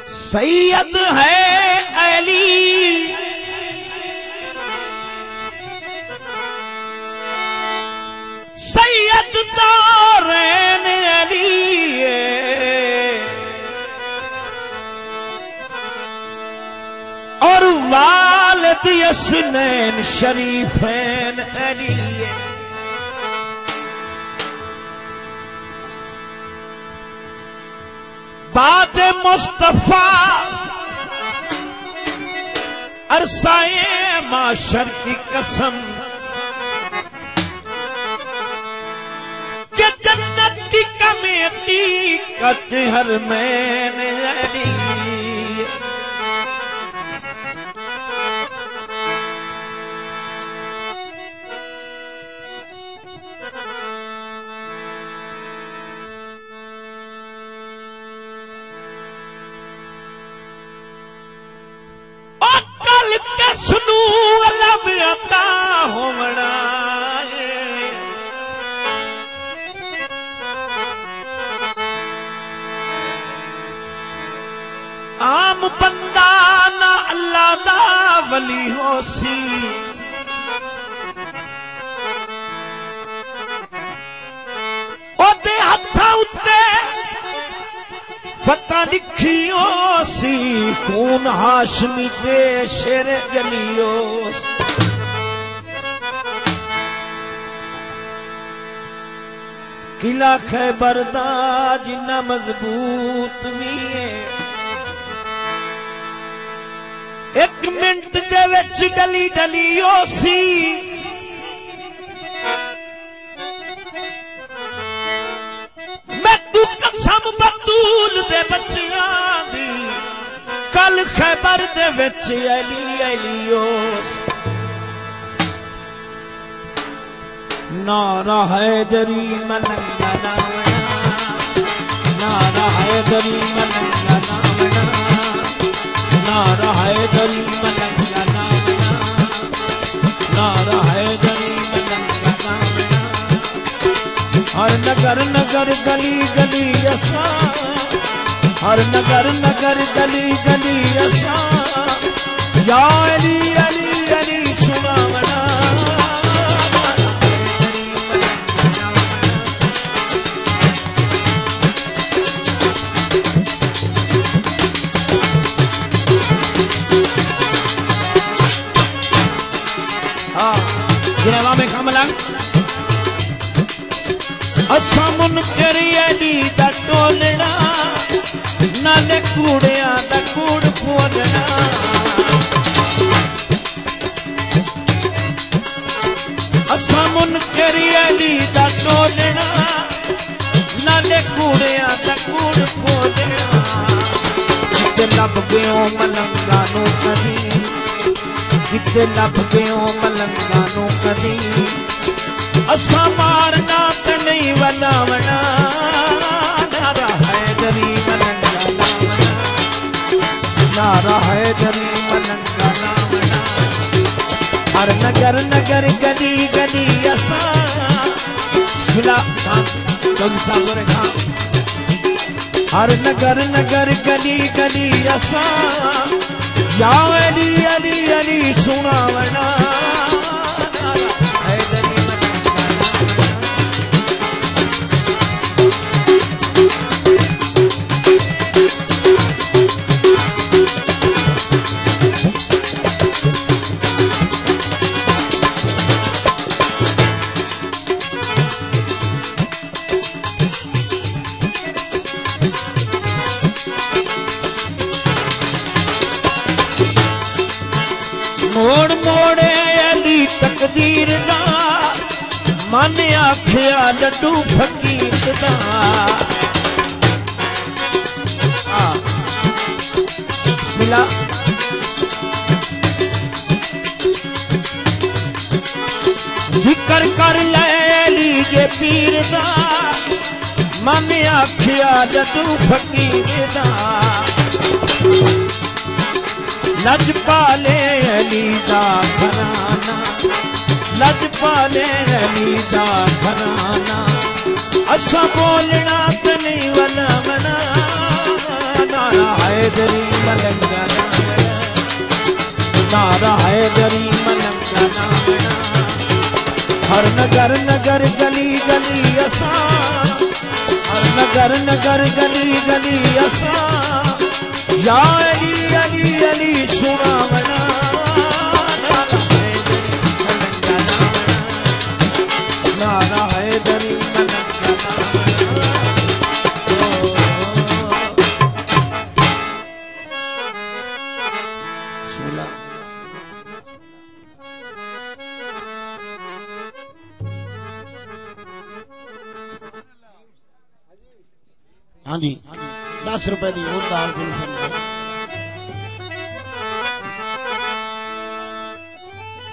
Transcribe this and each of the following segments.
सैयद है अली सैयद दारैन अली और वालिद यसनैन शरीफैन अली। बाद मुस्तफा अरसाए माशर की कसम के जन्नत की कमेटी करते हर मैंने अली। सुनू अलब अता होवना आम बंदा ना अल्लाह दा वली होसी। ओदे हत्था उत्ते फता लिखियो सी खून हाशमी दे शेर जलियो। किला खैबर दा जिन्ना मजबूत भी है एक मिनट दे विच डली डलियो सी। मैं तू कसम बतूल दे बच्चियां दी कल खैबर दे विच अली अलियोस। नारा हैदरी मलंगा नावना नारा हैदरी मलंगा नावना नारा हैदरी मलंगा नावना नारा हैदरी मलंगा नावना। हर नगर नगर गली गली असा हर नगर नगर गली गली असा या अली अली अली सुनावना। गिरवा में खमलंग असा मुनकर अली दा टोलना नाले कूड़िया दा कूड़ खोलना। असा मुनकर अली दा टोलना नाले कूड़िया दा कूड़ खोलना। किते लब गयो मलंगा नू कदी किते लब गयो मलंगा नू कदी असा मारना ते नहीं वलावना। नारा हैदरी मलंगा नावना नारा हैदरी मलंगा नावना। हर नगर नगर गली गली असा सुला चौधरी साहब बोले खां। हर नगर नगर गली गली असा या अली अली अली सुनावना। मोड़ मोड़े अली तकदीर दा मन आख्या लड्डू फकीर दा। बिस्मिल्लाह जिक्र कर ले अली जे पीर दा मन आख्या लड्डू फकीर दा। लजपाले अली दा घराना लजपाले अली दा घराना असा बोलना ते नहीं वलावना। नारा है हैदरी मलंगा नारा हैदरी मलंगा नामना हर नगर नगर गली गली असा हर नगर नगर गली गली असा या अली अली अली सुनावना नारा हैदरी मलंगा नारा हैदरी मलंगा हाँ जी 10 रुपए की और दाल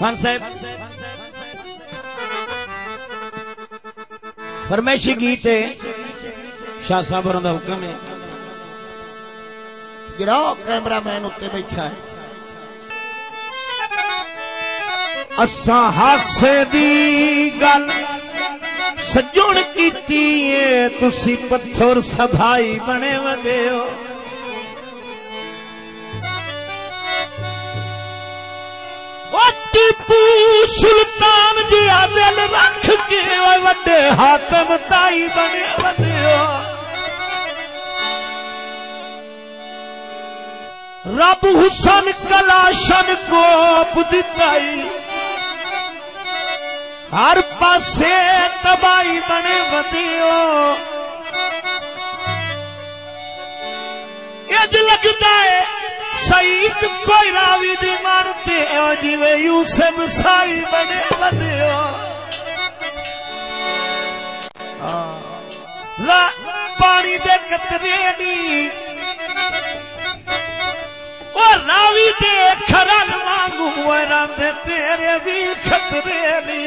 खान साहब फरमाइशी गीत है शाह साहब होरां दा हुक्म है गिरा कैमरामैन उत्ते बैठा है असा हासे दी गल सजुण कीती है तुसी पत्थर सभाई बने वदे हो टीपू सुल्तान जिया दिल रख के वड्डे हातम ताई बने वदे हो रब हुसन कलाशन कोप दिताई हर पासे तबाही बने वधियो इज लगता है सईद कोई रावी दी मानते हो जिवे यूसुफ साई बने वधियो पानी दे कतरे नी और रावी दे खरल वांगू रांदे तेरे भी खतरे नी